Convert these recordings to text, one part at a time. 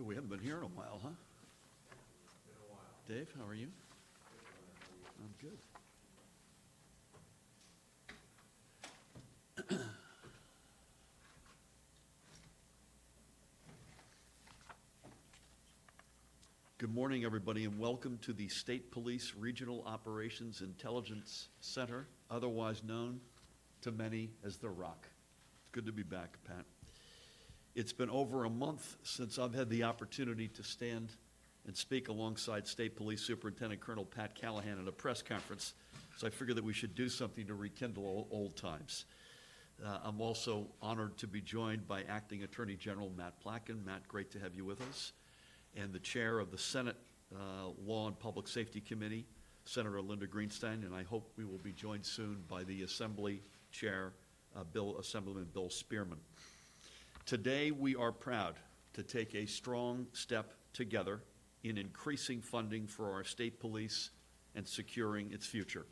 We haven't been here in a while, huh? Been a while. Dave, how are you? I'm good. Good morning, everybody, and welcome to the State Police Regional Operations Intelligence Center, otherwise known to many as the Rock. It's good to be back, Pat. It's been over a month since I've had the opportunity to stand and speak alongside State Police Superintendent Colonel Pat Callahan at a press conference, so I figured that we should do something to rekindle old times. I'm also honored to be joined by Acting Attorney General Matt Plotkin. Matt, great to have you with us. And the chair of the Senate Law and Public Safety Committee, Senator Linda Greenstein, and I hope we will be joined soon by the Assembly Chair, Assemblyman Bill Spearman. Today, we are proud to take a strong step together in increasing funding for our state police and securing its future.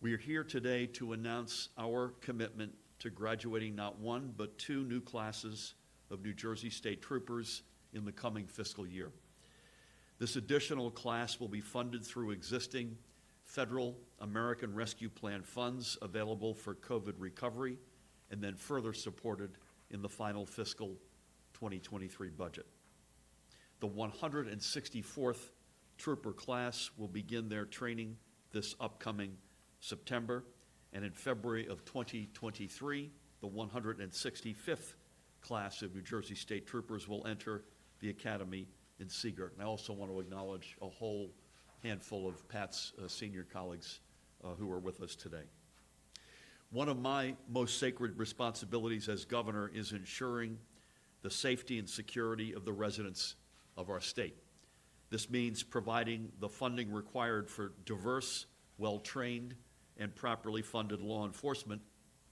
We are here today to announce our commitment to graduating not one, but two new classes of New Jersey State Troopers in the coming fiscal year. This additional class will be funded through existing federal American Rescue Plan funds available for COVID recovery and then further supported in the final fiscal 2023 budget. The 164th Trooper class will begin their training this upcoming September, and in February of 2023, the 165th class of New Jersey State Troopers will enter the Academy in Seagirt. And I also want to acknowledge a whole handful of Pat's senior colleagues who are with us today. One of my most sacred responsibilities as governor is ensuring the safety and security of the residents of our state. This means providing the funding required for diverse, well-trained, and properly funded law enforcement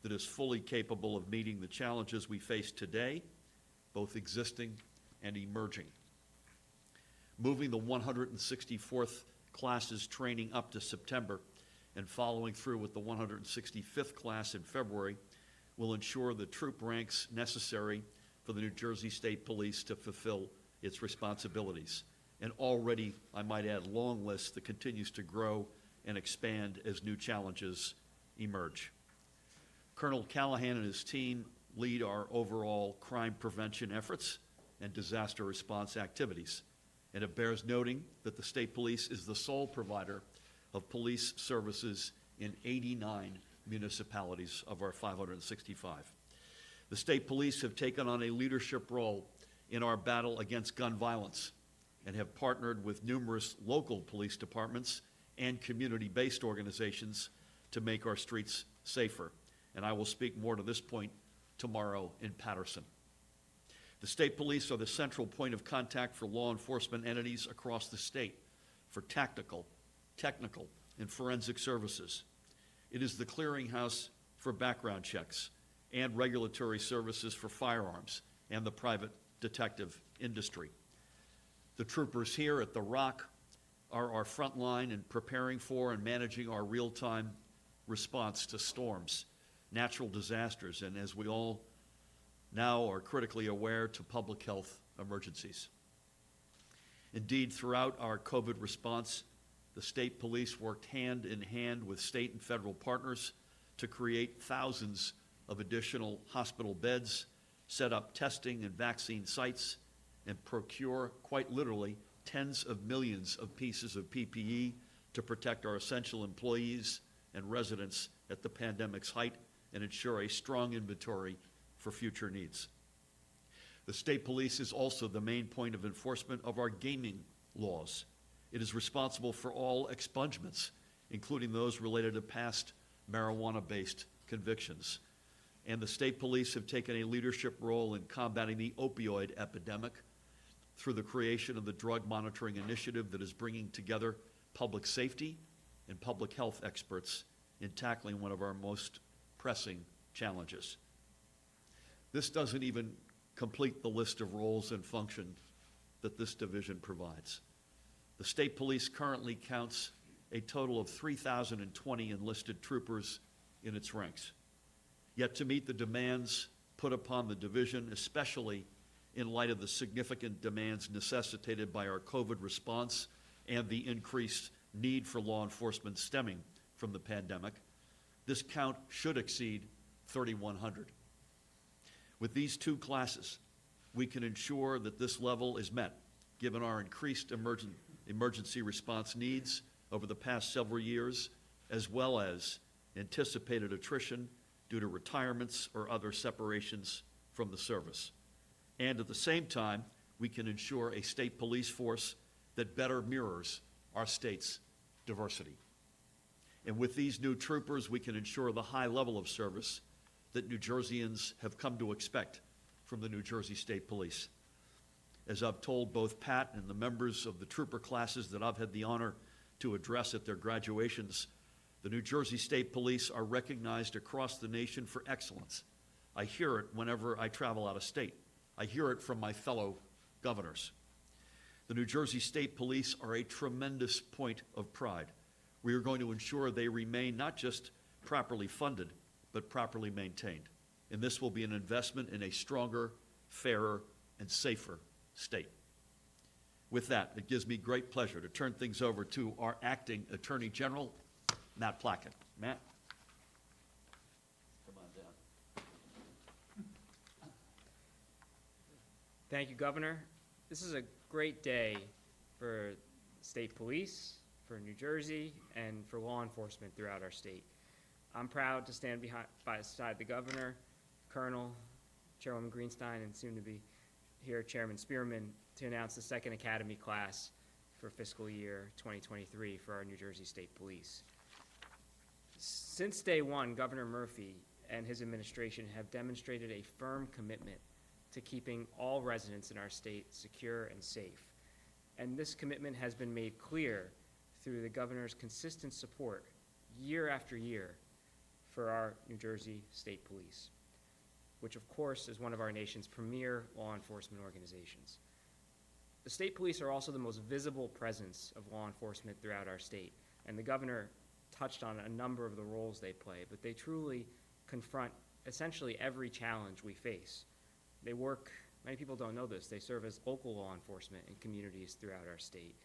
that is fully capable of meeting the challenges we face today, both existing and emerging. Moving the 164th class's training up to September and following through with the 165th class in February will ensure the troop ranks necessary for the New Jersey State Police to fulfill its responsibilities. And already, I might add, long list that continues to grow and expand as new challenges emerge. Colonel Callahan and his team lead our overall crime prevention efforts and disaster response activities. And it bears noting that the state police is the sole provider of police services in 89 municipalities of our 565. The state police have taken on a leadership role in our battle against gun violence and have partnered with numerous local police departments and community-based organizations to make our streets safer. And I will speak more to this point tomorrow in Paterson. The state police are the central point of contact for law enforcement entities across the state for tactical, technical, and forensic services. It is the clearinghouse for background checks and regulatory services for firearms and the private detective industry. The troopers here at the Rock are our front line in preparing for and managing our real-time response to storms, natural disasters, and as we all now are critically aware, to public health emergencies. Indeed, throughout our COVID response, the state police worked hand in hand with state and federal partners to create thousands of additional hospital beds, set up testing and vaccine sites, and procure, quite literally, tens of millions of pieces of PPE to protect our essential employees and residents at the pandemic's height and ensure a strong inventory for future needs. The state police is also the main point of enforcement of our gaming laws. It is responsible for all expungements, including those related to past marijuana-based convictions. And the state police have taken a leadership role in combating the opioid epidemic through the creation of the Drug Monitoring Initiative that is bringing together public safety and public health experts in tackling one of our most pressing challenges. This doesn't even complete the list of roles and functions that this division provides. The state police currently counts a total of 3,020 enlisted troopers in its ranks. Yet to meet the demands put upon the division, especially in light of the significant demands necessitated by our COVID response and the increased need for law enforcement stemming from the pandemic. This count should exceed 3,100. With these two classes, we can ensure that this level is met, given our increased emergency response needs over the past several years, as well as anticipated attrition due to retirements or other separations from the service. And at the same time, we can ensure a state police force that better mirrors our state's diversity. And with these new troopers, we can ensure the high level of service that New Jerseyans have come to expect from the New Jersey State Police. As I've told both Pat and the members of the trooper classes that I've had the honor to address at their graduations, the New Jersey State Police are recognized across the nation for excellence. I hear it whenever I travel out of state. I hear it from my fellow governors. The New Jersey State Police are a tremendous point of pride. We are going to ensure they remain not just properly funded, but properly maintained. And this will be an investment in a stronger, fairer, and safer state. With that, it gives me great pleasure to turn things over to our Acting Attorney General, Matt Plackett. Matt? Come on down. Thank you, Governor. This is a great day for state police, for New Jersey, and for law enforcement throughout our state. I'm proud to stand beside the Governor, Colonel, Chairwoman Greenstein, and soon to be here Chairman Spearman, to announce the second Academy class for fiscal year 2023 for our New Jersey State Police. Since day one, Governor Murphy and his administration have demonstrated a firm commitment to keeping all residents in our state secure and safe. And this commitment has been made clear through the Governor's consistent support year after year for our New Jersey State Police, which of course is one of our nation's premier law enforcement organizations. The state police are also the most visible presence of law enforcement throughout our state, and the Governor touched on a number of the roles they play, but they truly confront essentially every challenge we face. They work, many people don't know this, they serve as local law enforcement in communities throughout our state.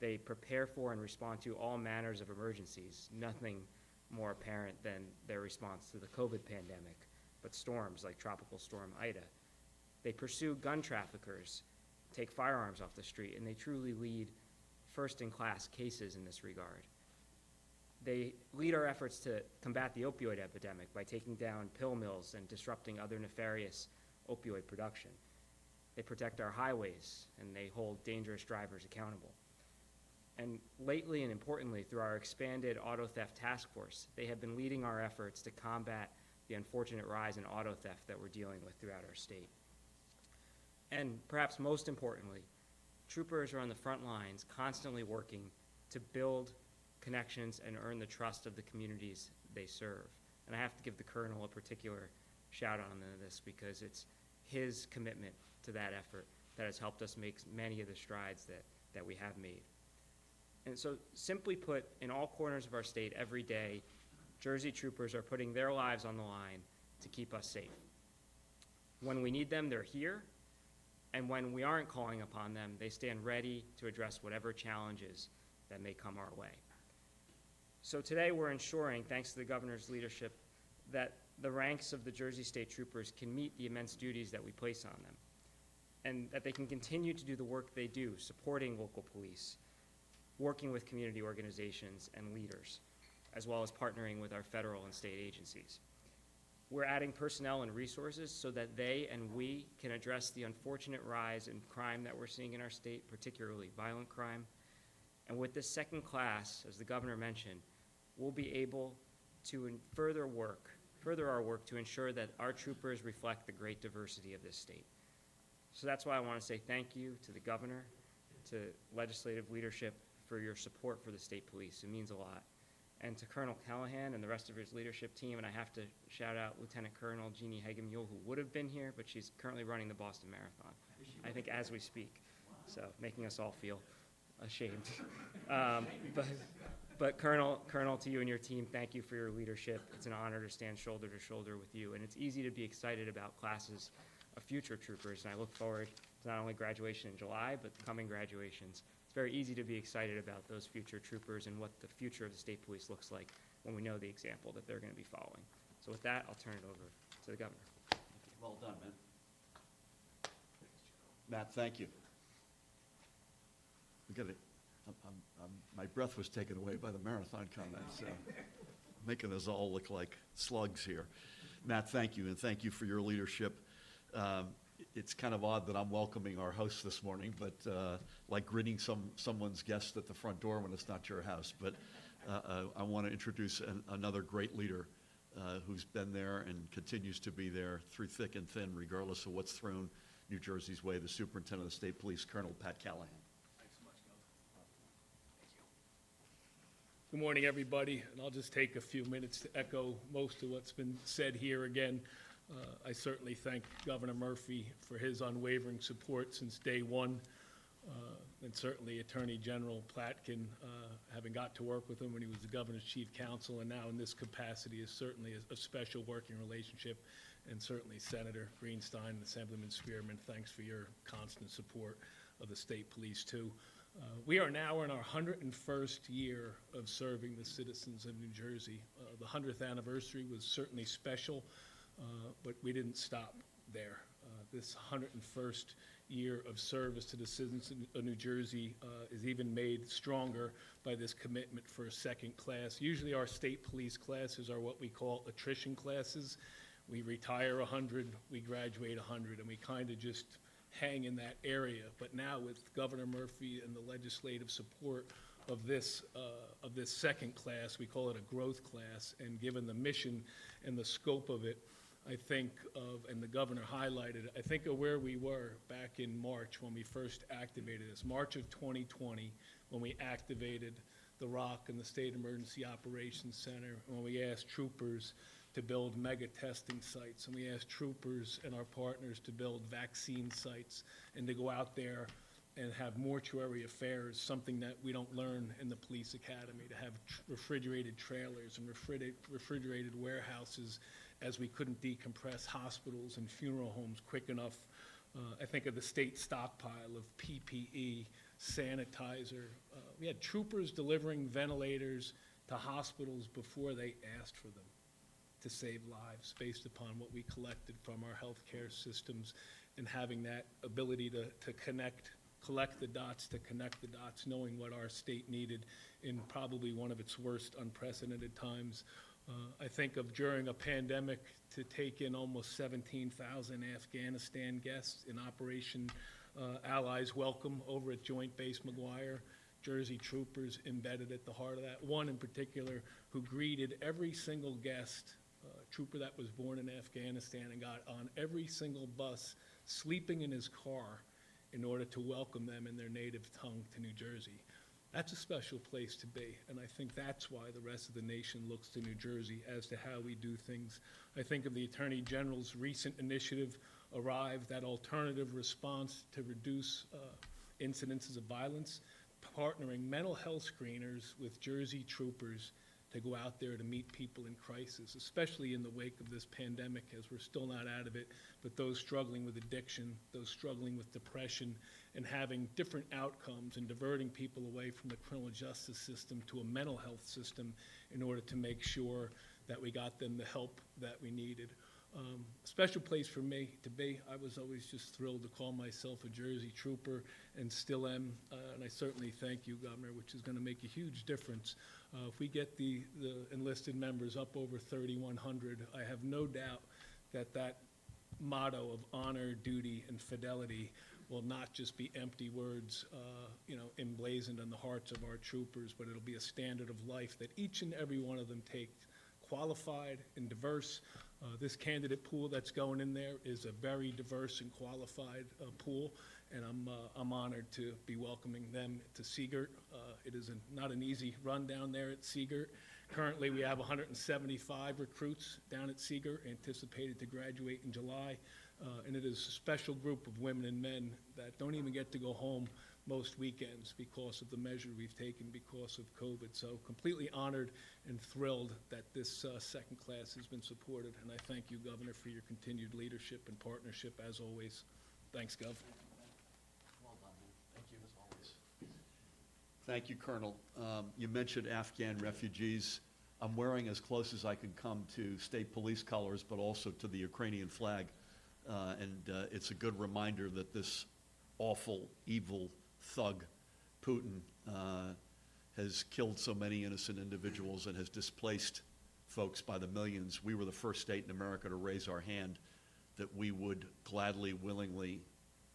They prepare for and respond to all manners of emergencies, nothing more apparent than their response to the COVID pandemic, but storms like Tropical Storm Ida. They pursue gun traffickers, take firearms off the street, and they truly lead first-in-class cases in this regard. They lead our efforts to combat the opioid epidemic by taking down pill mills and disrupting other nefarious opioid production. They protect our highways, and they hold dangerous drivers accountable. And lately and importantly, through our expanded auto theft task force, they have been leading our efforts to combat the unfortunate rise in auto theft that we're dealing with throughout our state. And perhaps most importantly, troopers are on the front lines constantly working to build connections and earn the trust of the communities they serve. And I have to give the Colonel a particular shout out on this because it's his commitment to that effort that has helped us make many of the strides that we have made. And so simply put, in all corners of our state every day, Jersey troopers are putting their lives on the line to keep us safe. When we need them, they're here. And when we aren't calling upon them, they stand ready to address whatever challenges that may come our way. So today we're ensuring, thanks to the Governor's leadership, that the ranks of the Jersey State Troopers can meet the immense duties that we place on them, and that they can continue to do the work they do, supporting local police, working with community organizations and leaders, as well as partnering with our federal and state agencies. We're adding personnel and resources so that they and we can address the unfortunate rise in crime that we're seeing in our state, particularly violent crime. And with this second class, as the Governor mentioned, we'll be able to further our work to ensure that our troopers reflect the great diversity of this state. So that's why I want to say thank you to the Governor, to legislative leadership for your support for the state police. It means a lot. And to Colonel Callahan and the rest of his leadership team, and I have to shout out Lieutenant Colonel Jeannie Hagemule, who would have been here, but she's currently running the Boston Marathon, I think as we speak. So making us all feel ashamed. But Colonel, to you and your team, thank you for your leadership. It's an honor to stand shoulder to shoulder with you, and it's easy to be excited about classes of future troopers, and I look forward to not only graduation in July, but coming graduations. It's very easy to be excited about those future troopers and what the future of the state police looks like when we know the example that they're going to be following. So with that, I'll turn it over to the governor. Well done, man. Matt, thank you. My breath was taken away by the marathon comments, making us all look like slugs here. Matt, thank you, and thank you for your leadership. It's kind of odd that I'm welcoming our host this morning, but like greeting someone's guest at the front door when it's not your house. But I want to introduce another great leader who's been there and continues to be there through thick and thin, regardless of what's thrown New Jersey's way, the Superintendent of the State Police, Colonel Pat Callahan. Thanks so much, Governor. Thank you. Good morning, everybody, and I'll just take a few minutes to echo most of what's been said here again. I certainly thank Governor Murphy for his unwavering support since day one, and certainly Attorney General Platkin, having got to work with him when he was the governor's chief counsel, and now in this capacity is certainly a special working relationship, and certainly Senator Greenstein and Assemblyman Spearman, thanks for your constant support of the state police too. We are now in our 101st year of serving the citizens of New Jersey. The 100th anniversary was certainly special, but we didn't stop there. This 101st year of service to the citizens of New Jersey is even made stronger by this commitment for a second class. Usually our state police classes are what we call attrition classes. We retire 100, we graduate 100, and we kind of just hang in that area. But now with Governor Murphy and the legislative support of this second class, we call it a growth class, and given the mission and the scope of it, I think of, and the governor highlighted, I think of where we were back in March when we first activated this. March of 2020, when we activated the ROC and the State Emergency Operations Center, when we asked troopers to build mega testing sites, and we asked troopers and our partners to build vaccine sites and to go out there and have mortuary affairs, something that we don't learn in the police academy, to have refrigerated trailers and refrigerated warehouses, as we couldn't decompress hospitals and funeral homes quick enough. I think of the state stockpile of PPE, sanitizer. We had troopers delivering ventilators to hospitals before they asked for them, to save lives based upon what we collected from our healthcare systems, and having that ability to collect the dots, to connect the dots, knowing what our state needed in probably one of its worst unprecedented times. I think of during a pandemic to take in almost 17,000 Afghanistan guests in Operation Allies Welcome over at Joint Base McGuire. Jersey troopers embedded at the heart of that. One in particular who greeted every single guest, trooper that was born in Afghanistan, and got on every single bus, sleeping in his car, in order to welcome them in their native tongue to New Jersey. That's a special place to be, and I think that's why the rest of the nation looks to New Jersey as to how we do things. I think of the Attorney General's recent initiative, Arrive, that alternative response to reduce incidences of violence, partnering mental health screeners with Jersey troopers to go out there to meet people in crisis, especially in the wake of this pandemic, as we're still not out of it, but those struggling with addiction, those struggling with depression, and having different outcomes and diverting people away from the criminal justice system to a mental health system in order to make sure that we got them the help that we needed. Special place for me to be. I was always just thrilled to call myself a Jersey trooper, and still am, and I certainly thank you, Governor, which is going to make a huge difference. If we get the enlisted members up over 3,100, I have no doubt that that motto of honor, duty, and fidelity will not just be empty words, emblazoned on the hearts of our troopers, but it'll be a standard of life that each and every one of them take, qualified and diverse. This candidate pool that's going in there is a very diverse and qualified pool, and I'm honored to be welcoming them to Seagirt. It is not an easy run down there at Seagirt. Currently, we have 175 recruits down at Seagirt, anticipated to graduate in July, and it is a special group of women and men that don't even get to go home, most weekends because of the measure we've taken because of COVID. So completely honored and thrilled that this second class has been supported. And I thank you, Governor, for your continued leadership and partnership as always. Thanks, Gov. Well done, man. Thank you, as always. Thank you, Colonel. You mentioned Afghan refugees. I'm wearing as close as I can come to state police colors, but also to the Ukrainian flag. It's a good reminder that this awful, evil thug, Putin, has killed so many innocent individuals and has displaced folks by the millions. We were the first state in America to raise our hand that we would gladly, willingly,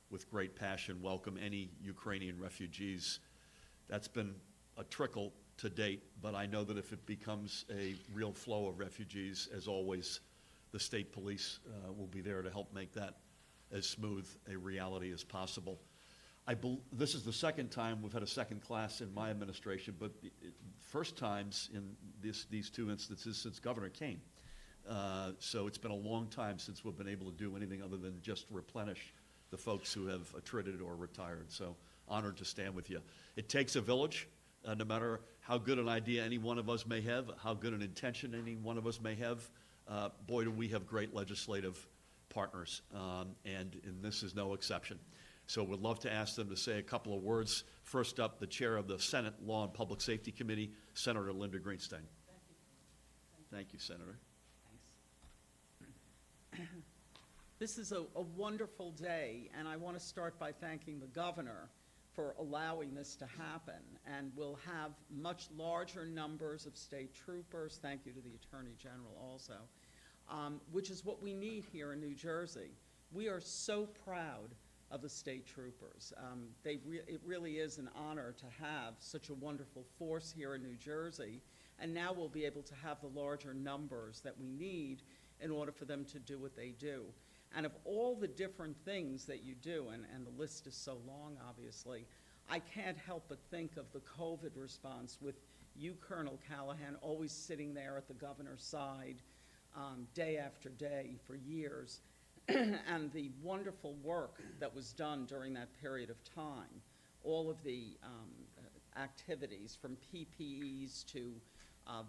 with great passion, welcome any Ukrainian refugees. That's been a trickle to date, but I know that if it becomes a real flow of refugees, as always, the state police will be there to help make that as smooth a reality as possible. This is the second time we've had a second class in my administration, but first times in these two instances since Governor came. So it's been a long time since we've been able to do anything other than just replenish the folks who have attrited or retired. So honored to stand with you. It takes a village, no matter how good an idea any one of us may have, how good an intention any one of us may have. Boy, do we have great legislative partners, and this is no exception. So we'd love to ask them to say a couple of words. First up, the chair of the Senate Law and Public Safety Committee, Senator Linda Greenstein. Thank you, Senator. Thanks. This is a wonderful day, and I want to start by thanking the governor for allowing this to happen. And we'll have much larger numbers of state troopers. Thank you to the Attorney General also, which is what we need here in New Jersey. We are so proud of the state troopers. It really is an honor to have such a wonderful force here in New Jersey, and now we'll be able to have the larger numbers that we need in order for them to do what they do. And of all the different things that you do, and the list is so long, obviously, I can't help but think of the COVID response with you, Colonel Callahan, always sitting there at the governor's side day after day for years, and the wonderful work that was done during that period of time. All of the activities, from PPEs to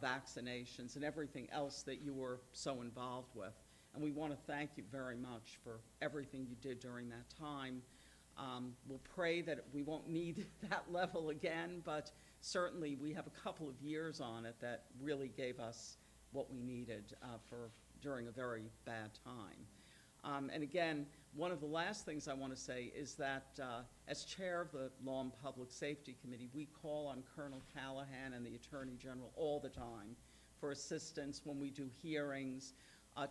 vaccinations and everything else that you were so involved with. And we want to thank you very much for everything you did during that time. We'll pray that we won't need that level again, but certainly we have a couple of years on it that really gave us what we needed during a very bad time. And again, one of the last things I want to say is that as chair of the Law and Public Safety Committee, we call on Colonel Callahan and the Attorney General all the time for assistance when we do hearings,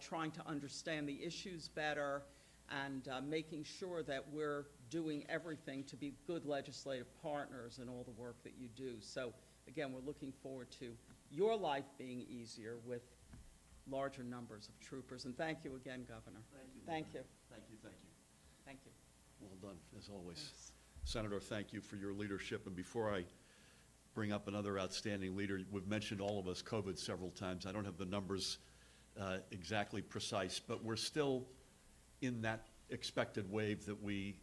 trying to understand the issues better, and making sure that we're doing everything to be good legislative partners in all the work that you do. So again, we're looking forward to your life being easier with larger numbers of troopers. And thank you again, Governor. Thank you. Thank you. Thank you, thank you. Thank you. Well done, as always. Thanks. Senator, thank you for your leadership. And before I bring up another outstanding leader, we've mentioned all of us COVID several times. I don't have the numbers exactly precise, but we're still in that expected wave that we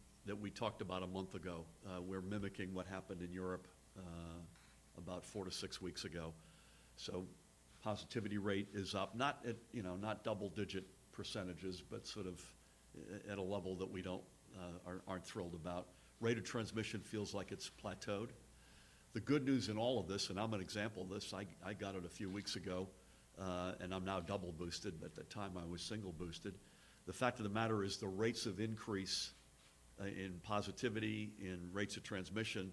talked about a month ago. We're mimicking what happened in Europe about 4 to 6 weeks ago. So positivity rate is up, not at, not double-digit percentages, but sort of at a level that we aren't thrilled about. Rate of transmission feels like it's plateaued. The good news in all of this, and I'm an example of this, I got it a few weeks ago, and I'm now double boosted, but at the time I was single boosted. The fact of the matter is the rates of increase in positivity, in rates of transmission,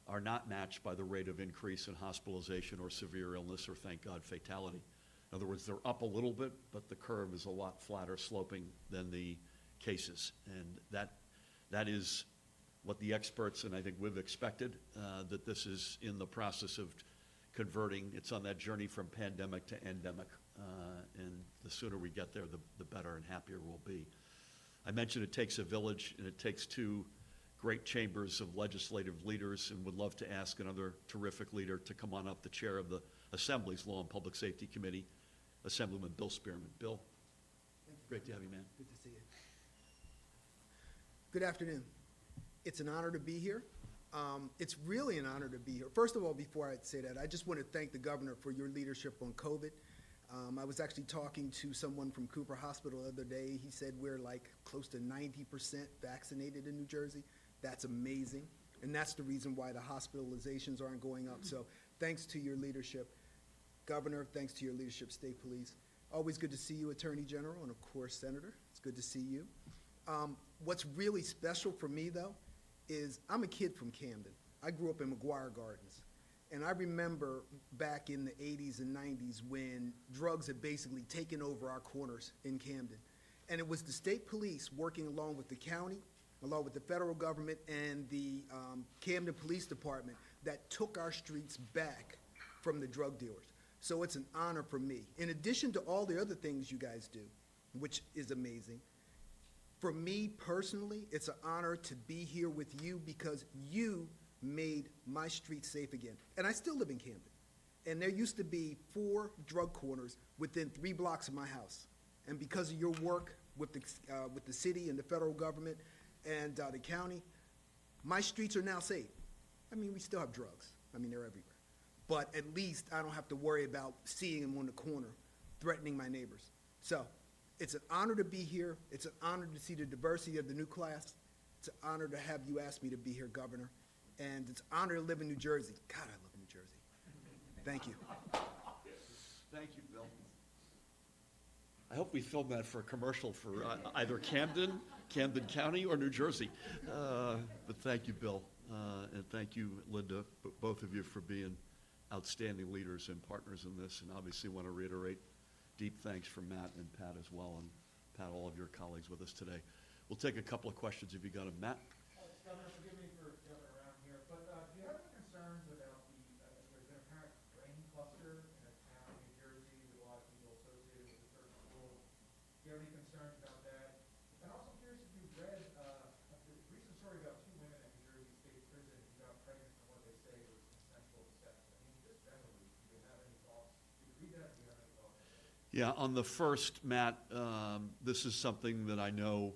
are not matched by the rate of increase in hospitalization or severe illness or, thank God, fatality. In other words, they're up a little bit, but the curve is a lot flatter sloping than the cases. And that is what the experts, and I think we've expected, that this is in the process of converting. It's on that journey from pandemic to endemic. And the sooner we get there, the better and happier we'll be. I mentioned it takes a village, and it takes two great chambers of legislative leaders, and would love to ask another terrific leader to come on up, the chair of the Assembly's Law and Public Safety Committee, Assemblyman Bill Spearman. Bill, great to have you, man. Good to see you. Good afternoon. It's an honor to be here. It's really an honor to be here. First of all, before I say that, I just want to thank the governor for your leadership on COVID. I was actually talking to someone from Cooper Hospital the other day. He said we're like close to 90% vaccinated in New Jersey. That's amazing. And that's the reason why the hospitalizations aren't going up. So thanks to your leadership, Governor, thanks to your leadership, State Police. Always good to see you, Attorney General, and of course, Senator. It's good to see you. What's really special for me, though, is I'm a kid from Camden. I grew up in McGuire Gardens. And I remember back in the 80s and 90s when drugs had basically taken over our corners in Camden. And it was the state police working along with the county, along with the federal government and the Camden Police Department that took our streets back from the drug dealers. So it's an honor for me. In addition to all the other things you guys do, which is amazing, for me personally, it's an honor to be here with you because you made my street safe again. And I still live in Camden. And there used to be 4 drug corners within 3 blocks of my house. And because of your work with the city and the federal government and the county, my streets are now safe. I mean, we still have drugs. I mean, they're everywhere. But at least I don't have to worry about seeing them on the corner, threatening my neighbors. So it's an honor to be here. It's an honor to see the diversity of the new class. It's an honor to have you ask me to be here, Governor. And it's an honor to live in New Jersey. God, I love New Jersey. Thank you. Thank you, Bill. I hope we film that for a commercial for either Camden County, or New Jersey. But thank you, Bill. And thank you, Linda, both of you for being outstanding leaders and partners in this. And obviously want to reiterate deep thanks for Matt and Pat as well, and Pat, all of your colleagues with us today. We'll take a couple of questions if you got them. Matt? Governor, forgive me for jumping around here, but do you have any concerns about there's been a apparent brain cluster in a town in New Jersey with a lot of people associated with a certain school? Do you have any concerns about that? And also curious if you've read a recent story about 2 women at New Jersey State Prison who got pregnant from what they say was consensual deception. I mean, just generally, do you have any thoughts? Did you read that? Do you have any thoughts on that? Yeah, on the first, Matt, this is something that I know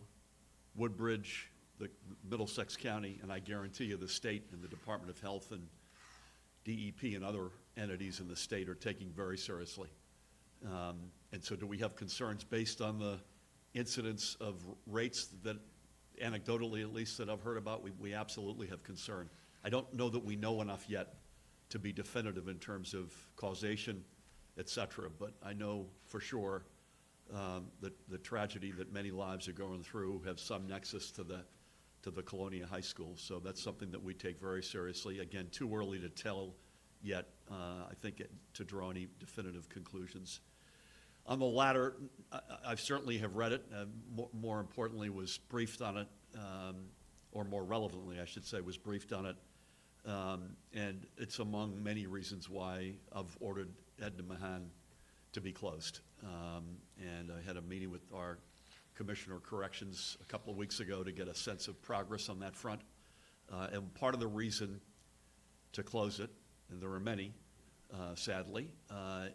Woodbridge, the Middlesex County, and I guarantee you the state and the Department of Health and DEP and other entities in the state are taking very seriously. And so do we have concerns based on the incidence of rates that, anecdotally at least, that I've heard about? We absolutely have concern. I don't know that we know enough yet to be definitive in terms of causation, et cetera, but I know for sure that the tragedy that many lives are going through have some nexus to the Colonia High School. So that's something that we take very seriously. Again, too early to tell yet, I think, to draw any definitive conclusions. On the latter, I certainly have read it. More importantly, was briefed on it, or more relevantly, I should say, was briefed on it. And it's among many reasons why I've ordered Edna Mahan to be closed. And I had a meeting with our Commissioner of Corrections a couple of weeks ago to get a sense of progress on that front. And part of the reason to close it, and there are many, sadly,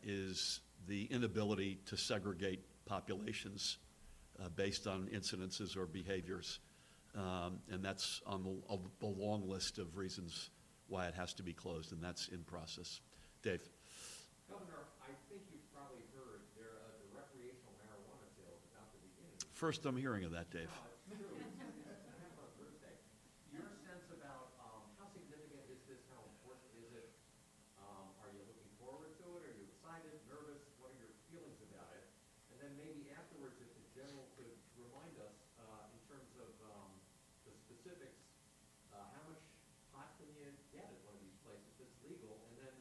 is the inability to segregate populations based on incidences or behaviors. And that's on the long list of reasons why it has to be closed, and that's in process. Dave? Governor, I think you've probably heard the recreational marijuana sale is about to begin. First I'm hearing of that, Dave. No, it's true. It's going to happen on Thursday. Your sense about how significant is this? How important is it? Are you looking forward to it? Are you excited, nervous? What are your feelings about it? And then maybe afterwards, if the general could remind us in terms of the specifics, how much pot can you get at one of these places that's legal? And then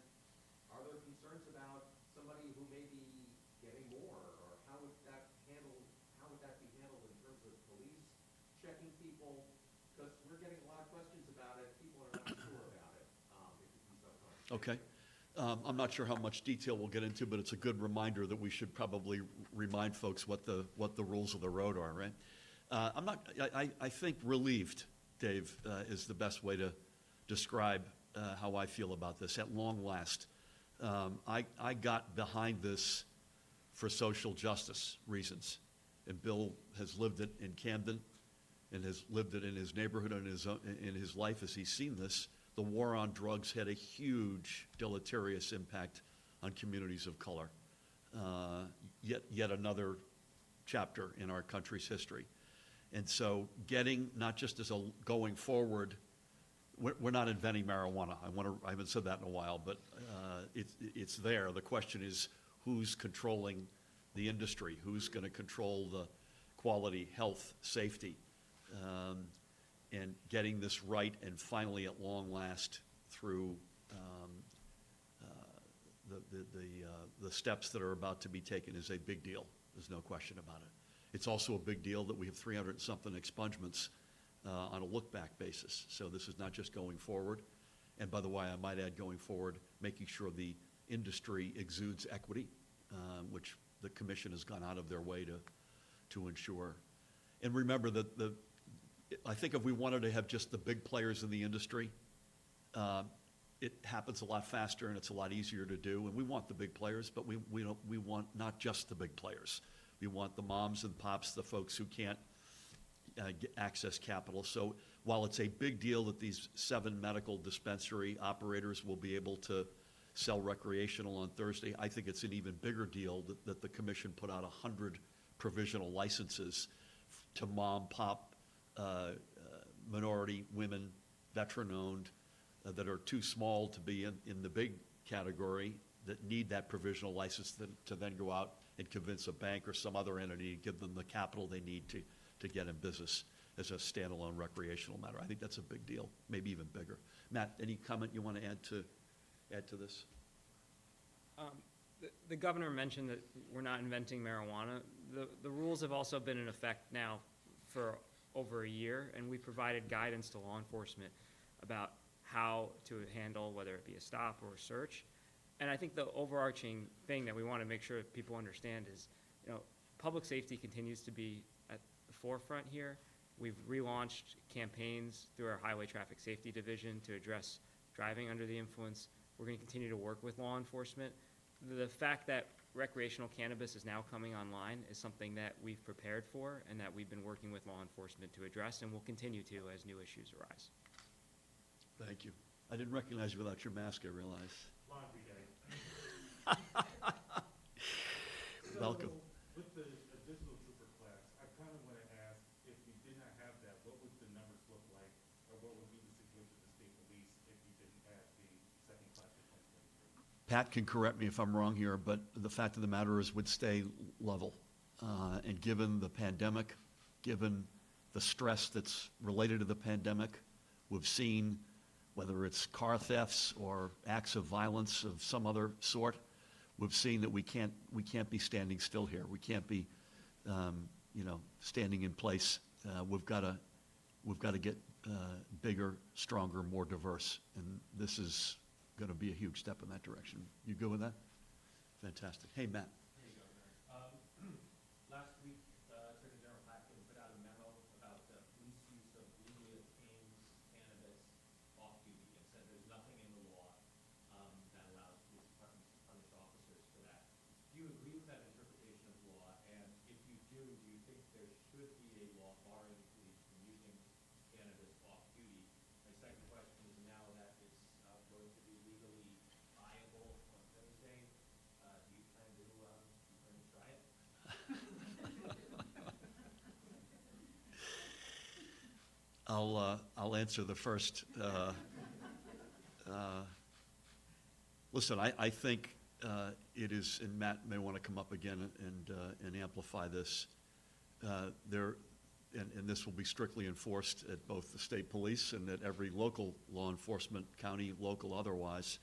are there concerns about somebody who may be getting more, or how would that be handled in terms of police checking people? Because we're getting a lot of questions about it. People are not sure about it. If you can so kind. Okay. I'm not sure how much detail we'll get into, but it's a good reminder that we should probably remind folks what the rules of the road are, right? I think relieved, Dave, is the best way to describe how I feel about this. At long last, I got behind this for social justice reasons, and Bill has lived it in Camden. and has lived it in his neighborhood and in his life as he's seen this, the war on drugs had a huge deleterious impact on communities of color. Yet another chapter in our country's history. And so getting, not just as a going forward, we're not inventing marijuana. I haven't said that in a while, but it's there. The question is who's controlling the industry, who's going to control the quality, health, safety, and getting this right and finally at long last through the steps that are about to be taken is a big deal. There's no question about it. It's also a big deal that we have 300-something expungements on a look-back basis. So this is not just going forward. And by the way, I might add going forward, making sure the industry exudes equity, which the commission has gone out of their way to ensure. And remember that I think if we wanted to have just the big players in the industry, it happens a lot faster and it's a lot easier to do. And we want the big players, but we want not just the big players. We want the moms and pops, the folks who can't access capital. So while it's a big deal that these 7 medical dispensary operators will be able to sell recreational on Thursday, I think it's an even bigger deal that the commission put out 100 provisional licenses to mom, pop, minority, women, veteran-owned, that are too small to be in the big category that need that provisional license to then go out and convince a bank or some other entity to give them the capital they need to get in business as a standalone recreational matter. I think that's a big deal, maybe even bigger. Matt, any comment you want to add to this? The governor mentioned that we're not inventing marijuana. The rules have also been in effect now for over a year, and we provided guidance to law enforcement about how to handle, whether it be a stop or a search. And I think the overarching thing that we want to make sure people understand is, public safety continues to be at the forefront here. We've relaunched campaigns through our Highway Traffic Safety Division to address driving under the influence. We're going to continue to work with law enforcement. The fact that recreational cannabis is now coming online is something that we've prepared for and that we've been working with law enforcement to address, and will continue to as new issues arise. Thank you. I didn't recognize you without your mask, I realize. Laundry day. Welcome. With the additional trooper class, I kind of want to ask, if you did not have that, what would the numbers look like, or what would be the situation of the state police if you didn't have the second class of 2023? Pat can correct me if I'm wrong here, but the fact of the matter is would stay level. And given the pandemic, given the stress that's related to the pandemic, we've seen, whether it's car thefts or acts of violence of some other sort, we've seen that we can't be standing still here. We can't be, standing in place. We've got to get bigger, stronger, more diverse, and this is going to be a huge step in that direction. You good with that? Fantastic. Hey, Matt. Hey, Governor. Last week, Attorney General Paxton put out a memo about the police use of legally obtained cannabis off-duty and said there's nothing in the law that allows police departments to punish officers for that. Do you agree with that interpretation of law? And if you do you think there should be a law barring police from using cannabis off-duty? My second question is, now that it's going to be legally viable on Thursday, do you plan to try it? I'll answer the first. Listen, I think it is, and Matt may want to come up again and amplify this. And this will be strictly enforced at both the state police and at every local law enforcement, county, local, otherwise.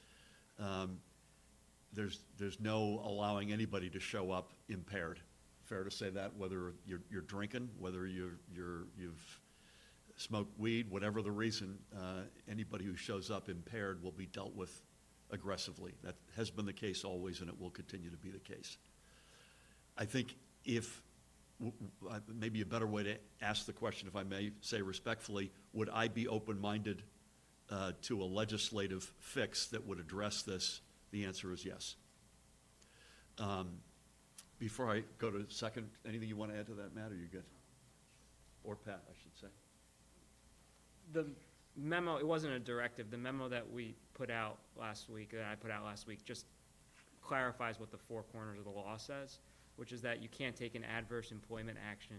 There's no allowing anybody to show up impaired. Fair to say that, whether you're drinking, whether you've smoked weed, whatever the reason, anybody who shows up impaired will be dealt with aggressively. That has been the case always, and it will continue to be the case. I think maybe a better way to ask the question, if I may say respectfully, would I be open-minded to a legislative fix that would address this? The answer is yes. Before I go to second, anything you want to add to that, Matt, or you good? or Pat, I should say. The memo, it wasn't a directive, the memo that we put out last week, that I put out last week, just clarifies what the four corners of the law says, which is that you can't take an adverse employment action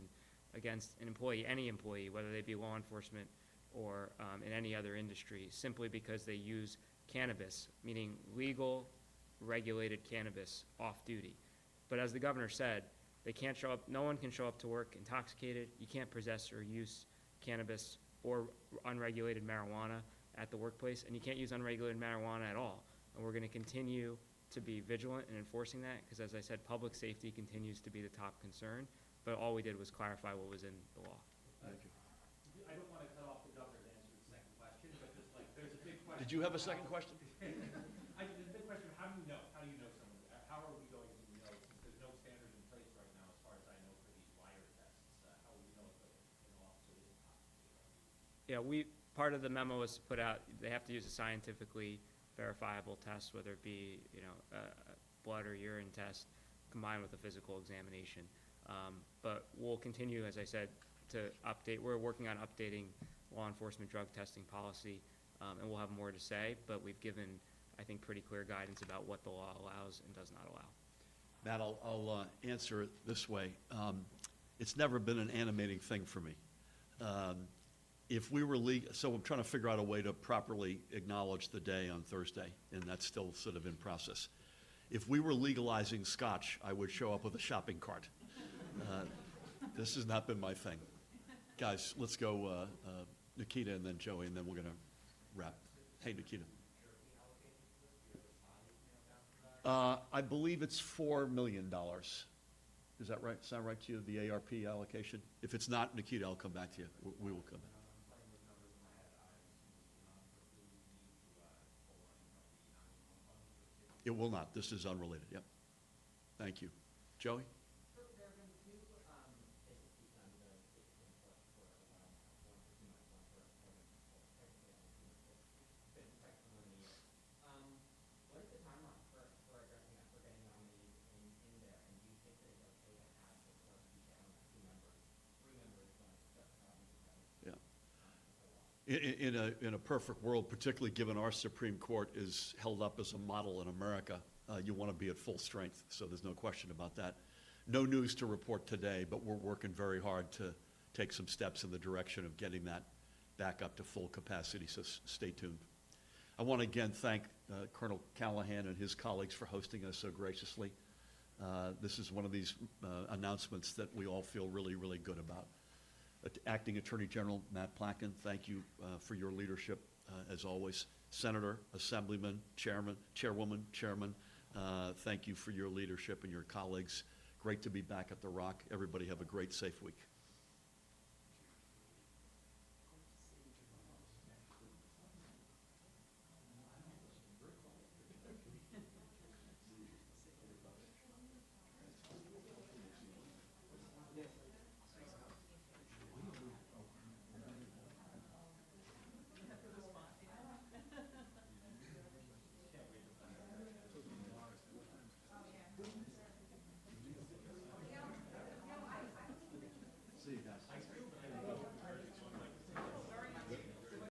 against an employee, any employee, whether they be law enforcement or in any other industry, simply because they use cannabis, meaning legal, regulated cannabis, off-duty. But as the governor said, they can't show up, no one can show up to work intoxicated, you can't possess or use cannabis or unregulated marijuana at the workplace, and you can't use unregulated marijuana at all. And we're gonna continue to be vigilant in enforcing that, because as I said, public safety continues to be the top concern, but all we did was clarify what was in the law. Thank you. I don't want to cut off the governor to answer the second question, but just like, there's a big question. Did you have a second question? The big question, how do you know? How do you know someone? How are we going to know, since there's no standards in place right now, as far as I know, for these wire tests? How will we know if an officer is intoxicated? Yeah, part of the memo was to put out, they have to use a scientifically verifiable test, whether it be, a blood or urine test combined with a physical examination. But we'll continue, as I said, to update. We're working on updating law enforcement drug testing policy, and we'll have more to say, but we've given, I think, pretty clear guidance about what the law allows and does not allow. Matt, I'll answer it this way. It's never been an animating thing for me. If we were so I'm trying to figure out a way to properly acknowledge the day on Thursday, and that's still sort of in process. If we were legalizing scotch, I would show up with a shopping cart. This has not been my thing. Guys, let's go Nikita and then Joey, and then we're going to wrap. Hey, Nikita. I believe it's $4 million. Is that right? Sound right to you, the ARP allocation? If it's not, Nikita, I'll come back to you. We will come back. It will not. This is unrelated. Yep. Thank you. Joey? There have been two cases on the Supreme Court for one for 2 months, one for technically on 2 months. It's been practically 1 year. What is the timeline for addressing that, for getting nominees in there? And do you think that it's okay to have the court be down to 2 members, 3 members when it's just Yeah. In a perfect world, particularly given our Supreme Court is held up as a model in America, you want to be at full strength, so there's no question about that. No news to report today, but we're working very hard to take some steps in the direction of getting that back up to full capacity, so stay tuned. I want to again thank Colonel Callahan and his colleagues for hosting us so graciously. This is one of these announcements that we all feel really, really good about. Acting Attorney General Matt Plotkin, thank you for your leadership as always. Senator, Assemblyman, Chairwoman, Chairman, thank you for your leadership and your colleagues. Great to be back at the Rock. Everybody have a great, safe week.